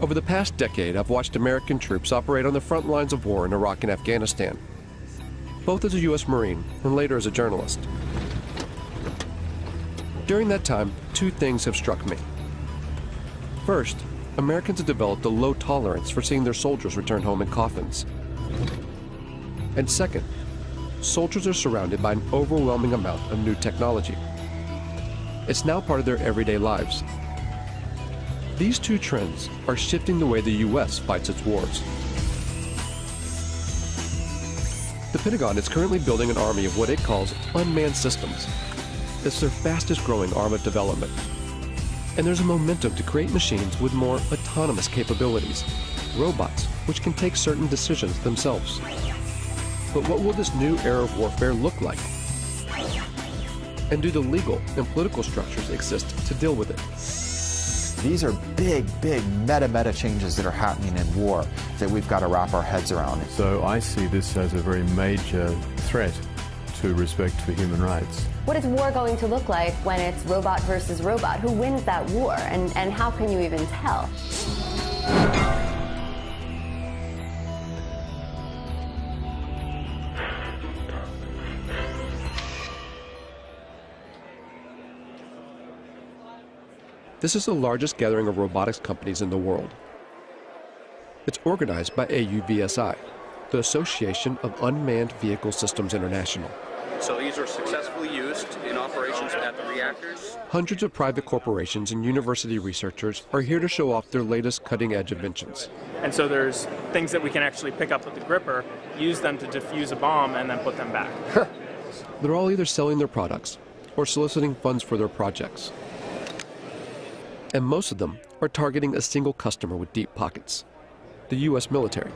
Over the past decade, I've watched American troops operate on the front lines of war in Iraq and Afghanistan, both as a U.S. Marine and later as a journalist. During that time, two things have struck me. First, Americans have developed a low tolerance for seeing their soldiers return home in coffins. And second, soldiers are surrounded by an overwhelming amount of new technology. It's now part of their everyday lives. These two trends are shifting the way the U.S. fights its wars. The Pentagon is currently building an army of what it calls unmanned systems. It's their fastest growing arm of development. And there's a momentum to create machines with more autonomous capabilities, robots which can take certain decisions themselves. But what will this new era of warfare look like? And do the legal and political structures exist to deal with it? These are big meta changes that are happening in war that we've got to wrap our heads around. So I see this as a very major threat to respect for human rights. What is war going to look like when it's robot versus robot? Who wins that war, and how can you even tell? This is the largest gathering of robotics companies in the world. It's organized by AUVSI, the Association of Unmanned Vehicle Systems International. So these are successfully used in operations at the reactors. Hundreds of private corporations and university researchers are here to show off their latest cutting-edge inventions. And so there's things that we can actually pick up with the gripper, use them to defuse a bomb, and then put them back. They're all either selling their products or soliciting funds for their projects. And most of them are targeting a single customer with deep pockets, the U.S. military.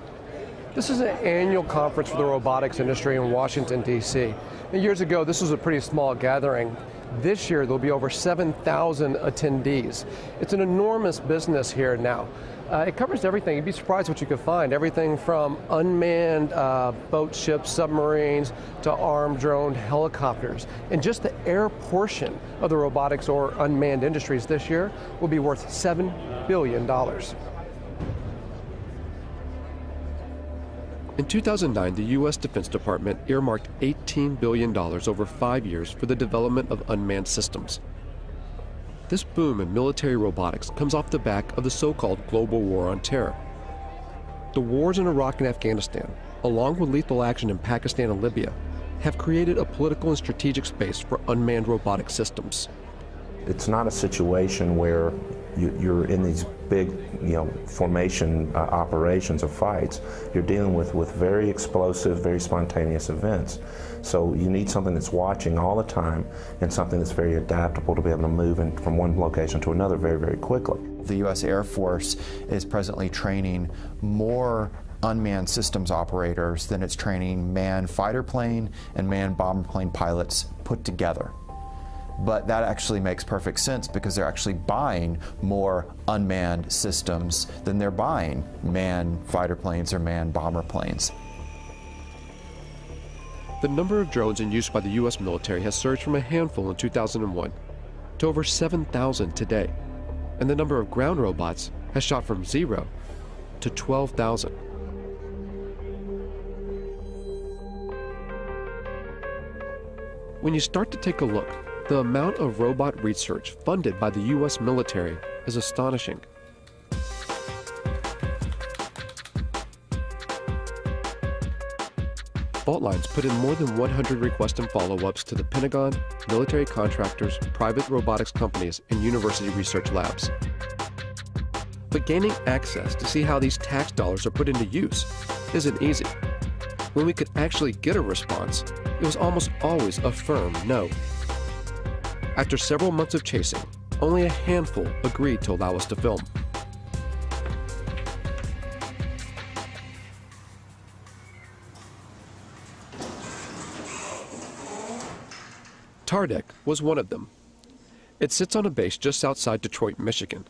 This is an annual conference for the robotics industry in Washington, D.C. Years ago, this was a pretty small gathering. This year, there'll be over 7,000 attendees. It's an enormous business here now. It covers everything. You'd be surprised what you could find. Everything from unmanned boat ships, submarines, to armed drone helicopters. And just the air portion of the robotics or unmanned industries this year will be worth $7 billion. In 2009, the U.S. Defense Department earmarked $18 billion over 5 years for the development of unmanned systems. This boom in military robotics comes off the back of the so-called global war on terror. The wars in Iraq and Afghanistan, along with lethal action in Pakistan and Libya, have created a political and strategic space for unmanned robotic systems. It's not a situation where you're in these big, formation operations or fights. You're dealing with very explosive, very spontaneous events. So you need something that's watching all the time and something that's very adaptable to be able to move from one location to another very quickly. The U.S. Air Force is presently training more unmanned systems operators than it's training manned fighter plane and manned bomber plane pilots put together. But that actually makes perfect sense because they're actually buying more unmanned systems than they're buying manned fighter planes or manned bomber planes. The number of drones in use by the U.S. military has surged from a handful in 2001 to over 7,000 today. And the number of ground robots has shot from 0 to 12,000. When you start to take a look, the amount of robot research funded by the U.S. military is astonishing. Faultlines put in more than 100 requests and follow-ups to the Pentagon, military contractors, private robotics companies, and university research labs. But gaining access to see how these tax dollars are put into use isn't easy. When we could actually get a response, it was almost always a firm no. After several months of chasing, only a handful agreed to allow us to film. Tardec was one of them. It sits on a base just outside Detroit, Michigan.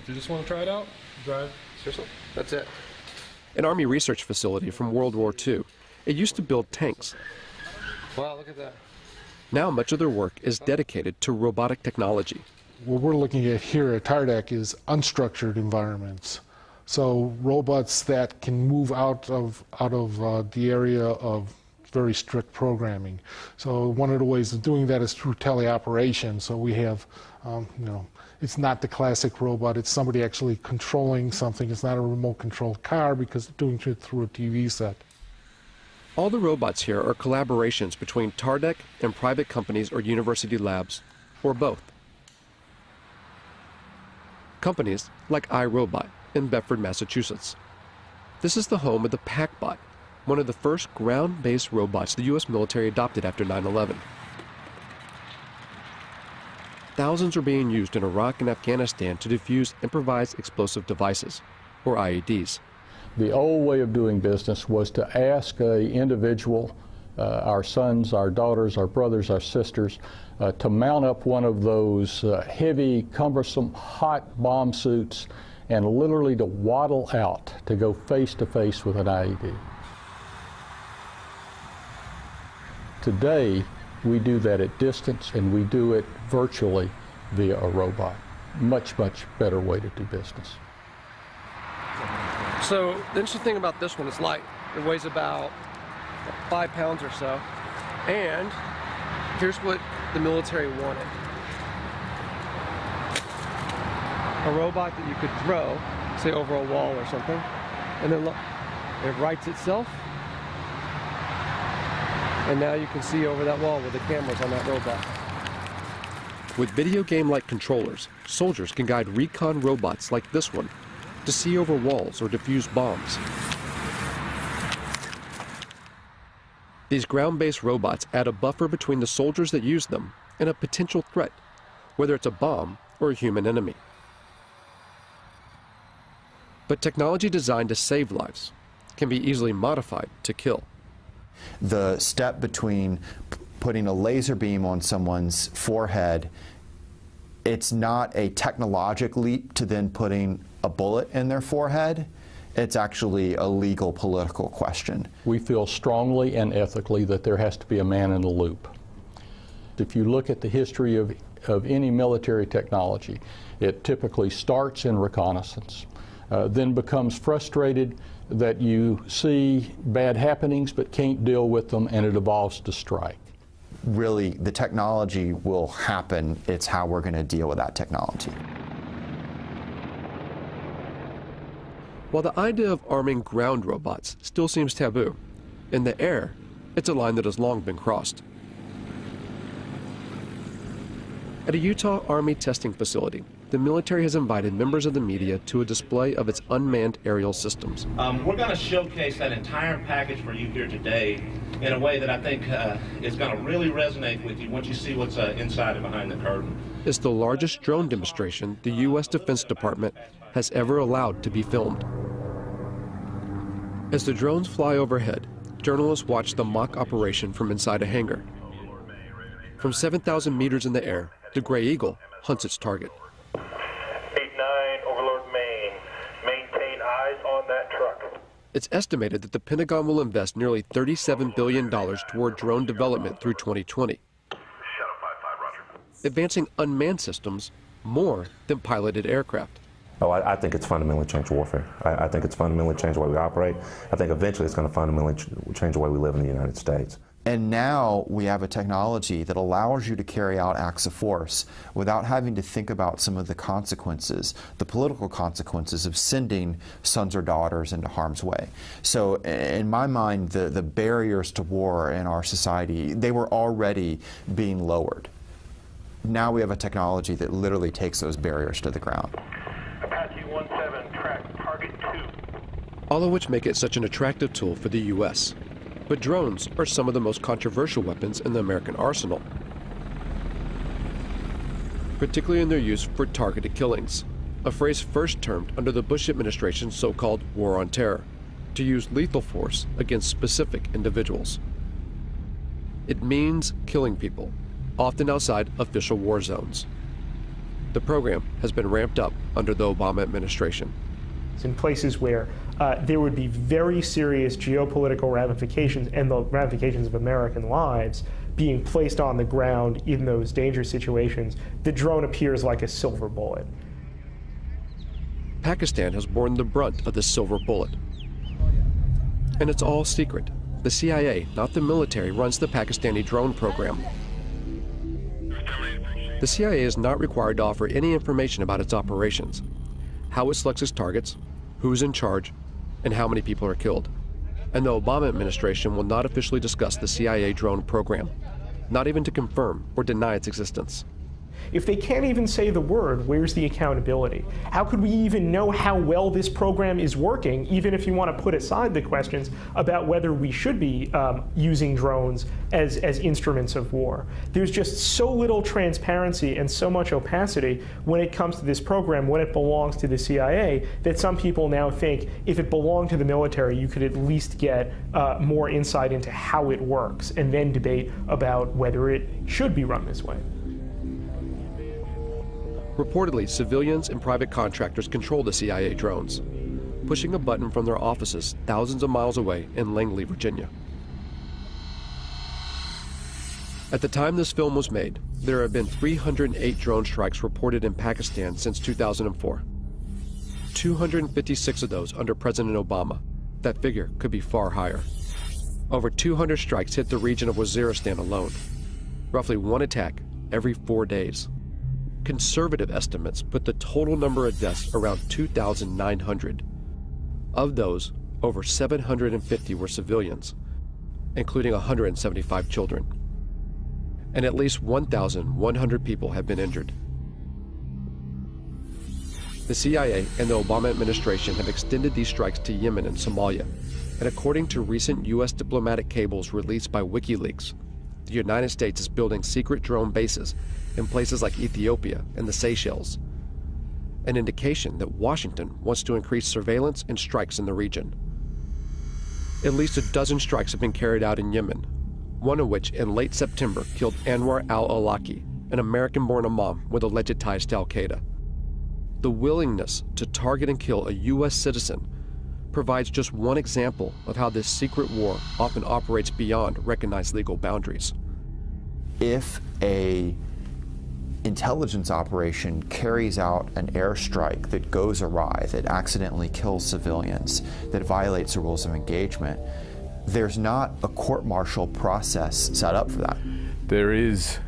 If you just want to try it out, drive. Seriously? That's it. An Army research facility from World War II. It used to build tanks. Wow, look at that. Now much of their work is dedicated to robotic technology. What we're looking at here at TARDAC is unstructured environments. So robots that can move out of the area of very strict programming. So one of the ways of doing that is through teleoperation. So we have, it's not the classic robot, it's somebody actually controlling something. It's not a remote controlled car because they're doing it through a TV set. All the robots here are collaborations between TARDAC and private companies or university labs, or both. Companies like iRobot in Bedford, Massachusetts. This is the home of the PackBot, one of the first ground-based robots the U.S. military adopted after 9/11. Thousands are being used in Iraq and Afghanistan to defuse improvised explosive devices, or IEDs. The old way of doing business was to ask an individual, our sons, our daughters, our brothers, our sisters, to mount up one of those heavy, cumbersome, hot bomb suits and literally to waddle out to go face to face with an IED. Today, we do that at distance and we do it virtually via a robot. Much, much better way to do business. So the interesting thing about this one is light. It weighs about 5 pounds or so. And here's what the military wanted. A robot that you could throw, say over a wall or something, and then look, it rights itself. And now you can see over that wall with the cameras on that robot. With video game-like controllers, soldiers can guide recon robots like this one to see over walls or defuse bombs. These ground-based robots add a buffer between the soldiers that use them and a potential threat, whether it's a bomb or a human enemy. But technology designed to save lives can be easily modified to kill. The step between putting a laser beam on someone's forehead, it's not a technological leap to then putting a bullet in their forehead. It's actually a legal, political question. We feel strongly and ethically that there has to be a man in the loop. If you look at the history of any military technology, it typically starts in reconnaissance, then becomes frustrated that you see bad happenings but can't deal with them, and it evolves to strike. Really, the technology will happen. It's how we're going to deal with that technology. While the idea of arming ground robots still seems taboo, in the air, it's a line that has long been crossed. At a Utah Army testing facility, the military has invited members of the media to a display of its unmanned aerial systems. We're going to showcase that entire package for you here today in a way that I think is going to really resonate with you once you see what's inside and behind the curtain. It's the largest drone demonstration the U.S. Defense Department has ever allowed to be filmed. As the drones fly overhead, journalists watch the mock operation from inside a hangar. From 7,000 meters in the air, the Gray Eagle hunts its target. 8-9, Overlord Maine. Maintain eyes on that truck. It's estimated that the Pentagon will invest nearly $37 billion toward drone development through 2020, advancing unmanned systems more than piloted aircraft. Oh, I think it's fundamentally changed warfare. I think it's fundamentally changed the way we operate. I think eventually it's going to fundamentally change the way we live in the United States. And now we have a technology that allows you to carry out acts of force without having to think about some of the consequences, the political consequences of sending sons or daughters into harm's way. So in my mind, the barriers to war in our society, they were already being lowered. Now we have a technology that literally takes those barriers to the ground. Apache 17, track target 2. All of which make it such an attractive tool for the U.S. But drones are some of the most controversial weapons in the American arsenal, particularly in their use for targeted killings, a phrase first termed under the Bush administration's so-called War on Terror, to use lethal force against specific individuals. It means killing people, often outside official war zones. The program has been ramped up under the Obama administration. In places where there would be very serious geopolitical ramifications and the ramifications of American lives being placed on the ground in those dangerous situations, the drone appears like a silver bullet. Pakistan has borne the brunt of the silver bullet. And it's all secret. The CIA, not the military, runs the Pakistani drone program. The CIA is not required to offer any information about its operations, how it selects its targets, who's in charge, and how many people are killed. And the Obama administration will not officially discuss the CIA drone program, not even to confirm or deny its existence. If they can't even say the word, where's the accountability? How could we even know how well this program is working, even if you want to put aside the questions about whether we should be using drones as instruments of war? There's just so little transparency and so much opacity when it comes to this program, when it belongs to the CIA, that some people now think if it belonged to the military, you could at least get more insight into how it works and then debate about whether it should be run this way. Reportedly, civilians and private contractors control the CIA drones, pushing a button from their offices thousands of miles away in Langley, Virginia. At the time this film was made, there have been 308 drone strikes reported in Pakistan since 2004. 256 of those under President Obama. That figure could be far higher. Over 200 strikes hit the region of Waziristan alone, roughly one attack every 4 days. Conservative estimates put the total number of deaths around 2,900. Of those, over 750 were civilians, including 175 children. And at least 1,100 people have been injured. The CIA and the Obama administration have extended these strikes to Yemen and Somalia, and according to recent U.S. diplomatic cables released by WikiLeaks, the United States is building secret drone bases in places like Ethiopia and the Seychelles, an indication that Washington wants to increase surveillance and strikes in the region. At least a dozen strikes have been carried out in Yemen, one of which in late September killed Anwar al-Awlaki, an American-born imam with alleged ties to al-Qaeda. The willingness to target and kill a U.S. citizen provides just one example of how this secret war often operates beyond recognized legal boundaries. If a intelligence operation carries out an airstrike that goes awry, that accidentally kills civilians, that violates the rules of engagement, there's not a court-martial process set up for that. There is,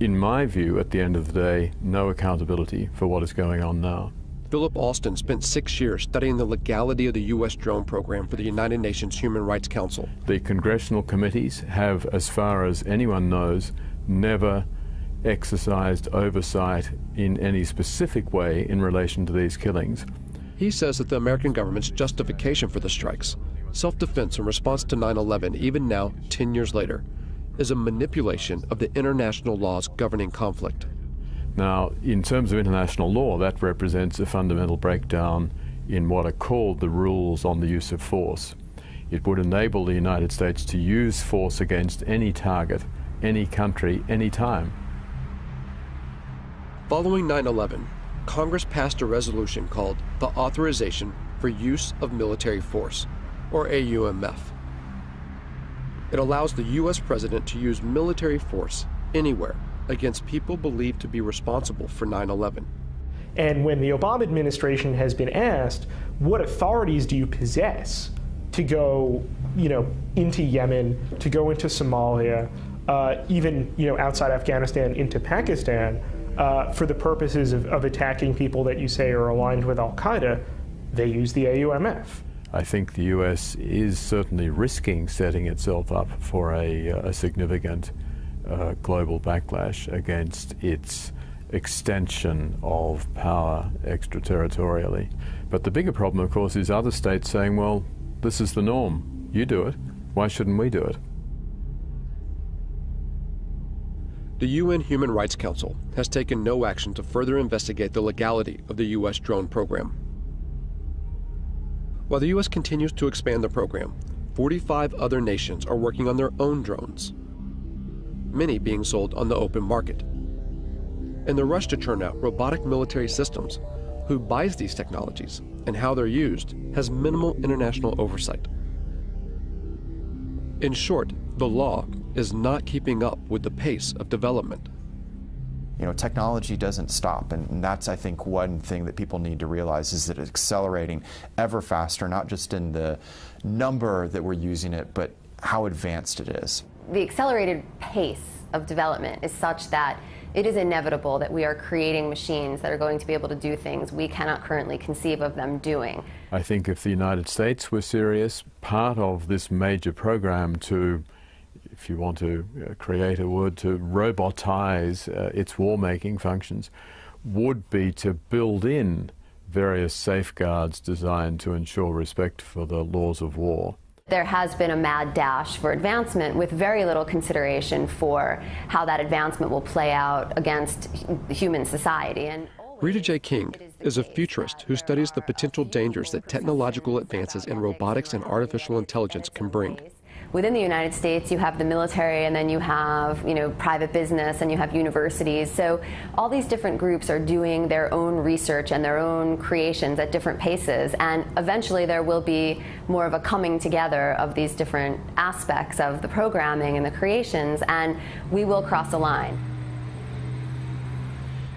in my view, at the end of the day, no accountability for what is going on now. Philip Alston spent 6 years studying the legality of the U.S. drone program for the United Nations Human Rights Council. The congressional committees have, as far as anyone knows, never exercised oversight in any specific way in relation to these killings. He says that the American government's justification for the strikes, self-defense in response to 9/11, even now, 10 years later, is a manipulation of the international laws governing conflict. Now, in terms of international law, that represents a fundamental breakdown in what are called the rules on the use of force. It would enable the United States to use force against any target, any country, any time. Following 9/11, Congress passed a resolution called the Authorization for Use of Military Force, or AUMF. It allows the U.S. president to use military force anywhere against people believed to be responsible for 9/11. And when the Obama administration has been asked, what authorities do you possess to go, into Yemen, to go into Somalia, even, outside Afghanistan into Pakistan, for the purposes of attacking people that you say are aligned with al-Qaeda, they use the AUMF. I think the U.S. is certainly risking setting itself up for a significant global backlash against its extension of power extraterritorially. But the bigger problem, of course, is other states saying, well, this is the norm. You do it. Why shouldn't we do it? The UN Human Rights Council has taken no action to further investigate the legality of the U.S. drone program. While the U.S. continues to expand the program, 45 other nations are working on their own drones, many being sold on the open market. In the rush to churn out robotic military systems, who buys these technologies and how they're used has minimal international oversight. In short, the law is not keeping up with the pace of development. You know, technology doesn't stop, and that's, I think, one thing that people need to realize is that it's accelerating ever faster, not just in the number that we're using it, but how advanced it is. The accelerated pace of development is such that it is inevitable that we are creating machines that are going to be able to do things we cannot currently conceive of them doing. I think if the United States were serious, part of this major program to, if you want to create a word, to robotize its war-making functions, would be to build in various safeguards designed to ensure respect for the laws of war. There has been a mad dash for advancement with very little consideration for how that advancement will play out against human society. And Rita J. King is a futurist who studies the potential dangers that technological advances in robotics and artificial intelligence can bring. Within the United States, you have the military, and then you have, private business, and you have universities. So all these different groups are doing their own research and their own creations at different paces, and eventually there will be more of a coming together of these different aspects of the programming and the creations, and we will cross a line.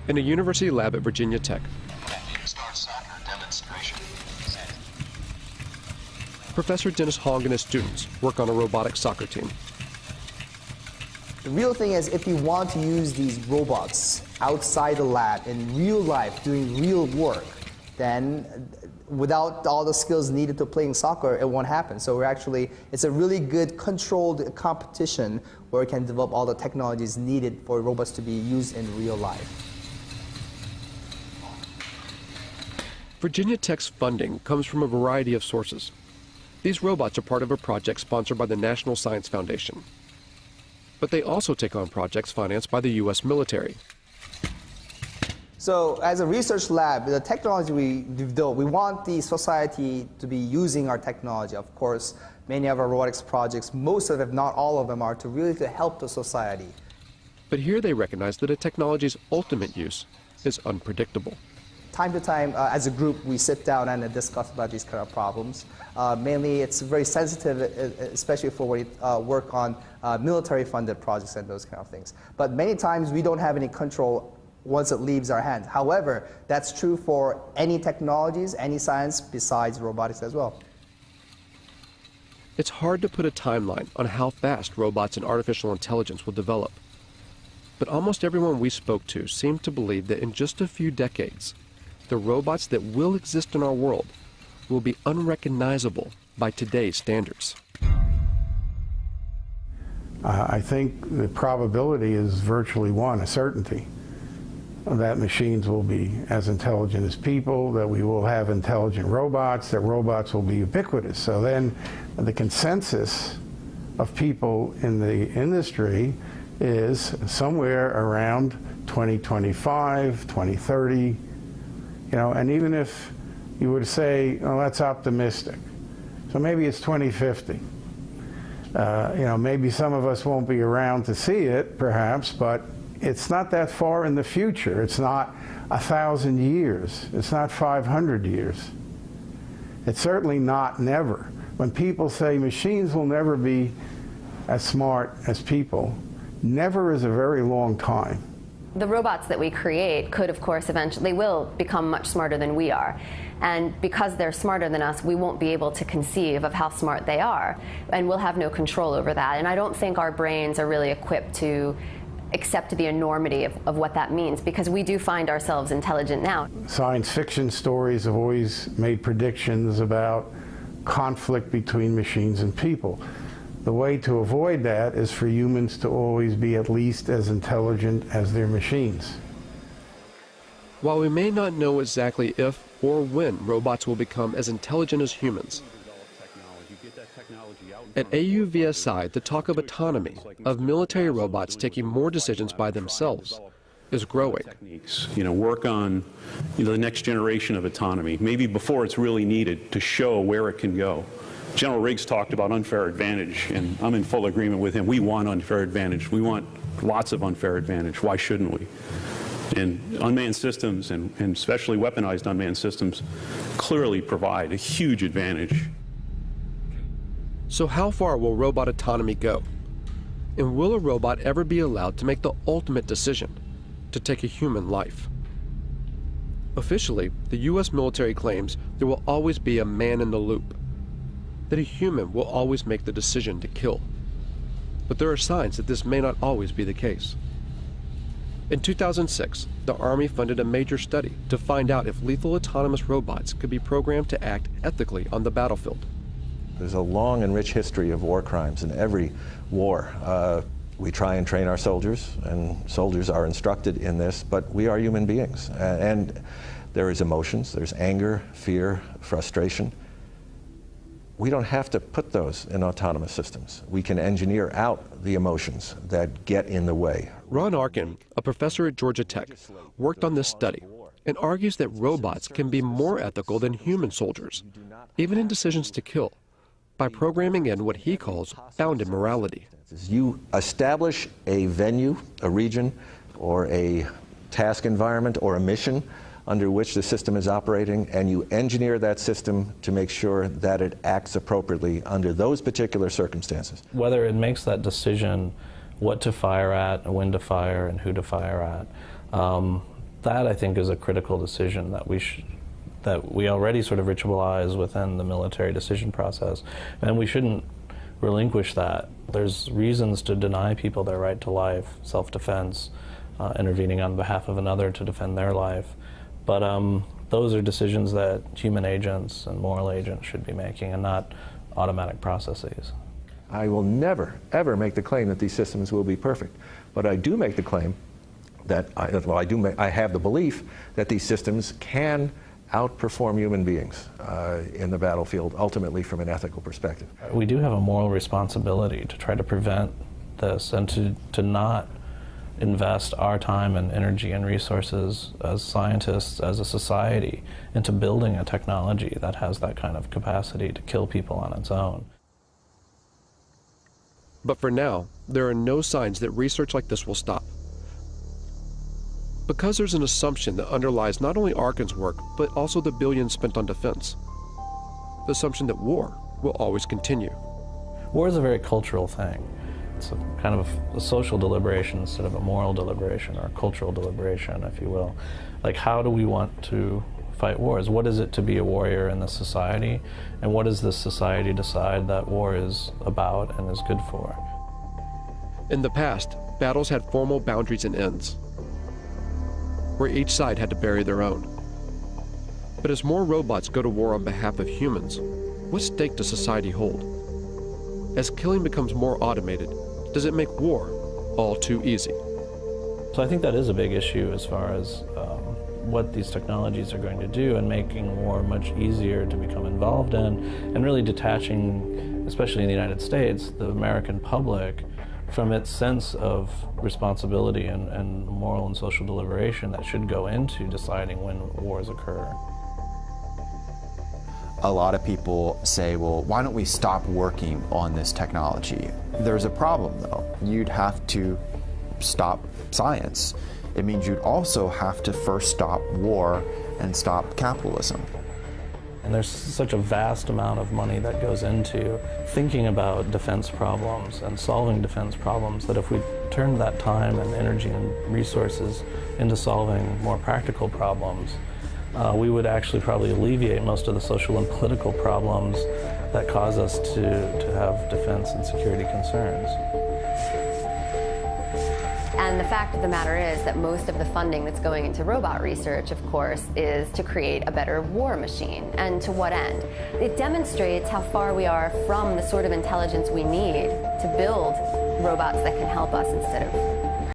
In a university lab at Virginia Tech, Professor Dennis Hong and his students work on a robotic soccer team. The real thing is, if you want to use these robots outside the lab in real life doing real work, then without all the skills needed to playing soccer, it won't happen. So it's a really good controlled competition where we can develop all the technologies needed for robots to be used in real life. Virginia Tech's funding comes from a variety of sources. These robots are part of a project sponsored by the National Science Foundation. But they also take on projects financed by the U.S. military. So as a research lab, the technology we develop, we want the society to be using our technology. Of course, many of our robotics projects, most of them, if not all of them, are to help the society. But here they recognize that a technology's ultimate use is unpredictable. Time to time, as a group, we sit down and discuss about these kind of problems. Mainly, it's very sensitive, especially for when we work on military-funded projects and those kind of things. But many times, we don't have any control once it leaves our hands. However, that's true for any technologies, any science besides robotics as well. It's hard to put a timeline on how fast robots and artificial intelligence will develop. But almost everyone we spoke to seemed to believe that in just a few decades, the robots that will exist in our world will be unrecognizable by today's standards. I think the probability is virtually a certainty, that machines will be as intelligent as people, that we will have intelligent robots, that robots will be ubiquitous. So then the consensus of people in the industry is somewhere around 2025, 2030, and even if you were to say, oh, that's optimistic, so maybe it's 2050. Maybe some of us won't be around to see it, perhaps, but it's not that far in the future. It's not 1,000 years. It's not 500 years. It's certainly not never. When people say machines will never be as smart as people, never is a very long time. The robots that we create could, of course, eventually will become much smarter than we are. And because they're smarter than us, we won't be able to conceive of how smart they are. And we'll have no control over that. And I don't think our brains are really equipped to accept the enormity of what that means, because we do find ourselves intelligent now. Science fiction stories have always made predictions about conflict between machines and people. The way to avoid that is for humans to always be at least as intelligent as their machines. While we may not know exactly if or when robots will become as intelligent as humans, at AUVSI, the talk of autonomy, of military robots taking more decisions by themselves, is growing. Work on the next generation of autonomy, maybe before it's really needed, to show where it can go. General Riggs talked about unfair advantage, and I'm in full agreement with him. We want unfair advantage. We want lots of unfair advantage. Why shouldn't we? And unmanned systems, and especially weaponized unmanned systems, clearly provide a huge advantage. So how far will robot autonomy go? And will a robot ever be allowed to make the ultimate decision, to take a human life? Officially, the U.S. military claims there will always be a man in the loop, that a human will always make the decision to kill. But there are signs that this may not always be the case. In 2006, the Army funded a major study to find out if lethal autonomous robots could be programmed to act ethically on the battlefield. There's a long and rich history of war crimes in every war. We try and train our soldiers, and soldiers are instructed in this, but we are human beings. And there is emotions, there's anger, fear, frustration. We don't have to put those in autonomous systems. We can engineer out the emotions that get in the way. Ron Arkin, a professor at Georgia Tech, worked on this study and argues that robots can be more ethical than human soldiers, even in decisions to kill, by programming in what he calls bounded morality. You establish a venue, a region, or a task environment, or a mission under which the system is operating, and you engineer that system to make sure that it acts appropriately under those particular circumstances. Whether it makes that decision what to fire at, when to fire, and who to fire at, that I think is a critical decision that we already sort of ritualize within the military decision process, and we shouldn't relinquish that. There's reasons to deny people their right to life, self-defense, intervening on behalf of another to defend their life. But those are decisions that human agents and moral agents should be making, and not automatic processes. I will never, ever make the claim that these systems will be perfect. But I do make the claim that, I have the belief that these systems can outperform human beings in the battlefield, ultimately from an ethical perspective. We do have a moral responsibility to try to prevent this, and to not invest our time and energy and resources as scientists, as a society, into building a technology that has that kind of capacity to kill people on its own. But for now, there are no signs that research like this will stop. Because there's an assumption that underlies not only Arkin's work, but also the billions spent on defense. The assumption that war will always continue. War is a very cultural thing. It's a kind of a social deliberation instead of a moral deliberation, or a cultural deliberation, if you will. Like, how do we want to fight wars? What is it to be a warrior in this society? And what does this society decide that war is about and is good for? In the past, battles had formal boundaries and ends, where each side had to bury their own. But as more robots go to war on behalf of humans, what stake does society hold? As killing becomes more automated, does it make war all too easy? So I think that is a big issue as far as what these technologies are going to do, and making war much easier to become involved in, and really detaching, especially in the United States, the American public from its sense of responsibility and moral and social deliberation that should go into deciding when wars occur. A lot of people say, well, why don't we stop working on this technology? There's a problem, though. You'd have to stop science. It means you'd also have to first stop war and stop capitalism. And there's such a vast amount of money that goes into thinking about defense problems and solving defense problems, that if we turned that time and energy and resources into solving more practical problems, we would actually probably alleviate most of the social and political problems that cause us to have defense and security concerns. And the fact of the matter is that most of the funding that's going into robot research, of course, is to create a better war machine. And to what end? It demonstrates how far we are from the sort of intelligence we need to build robots that can help us instead of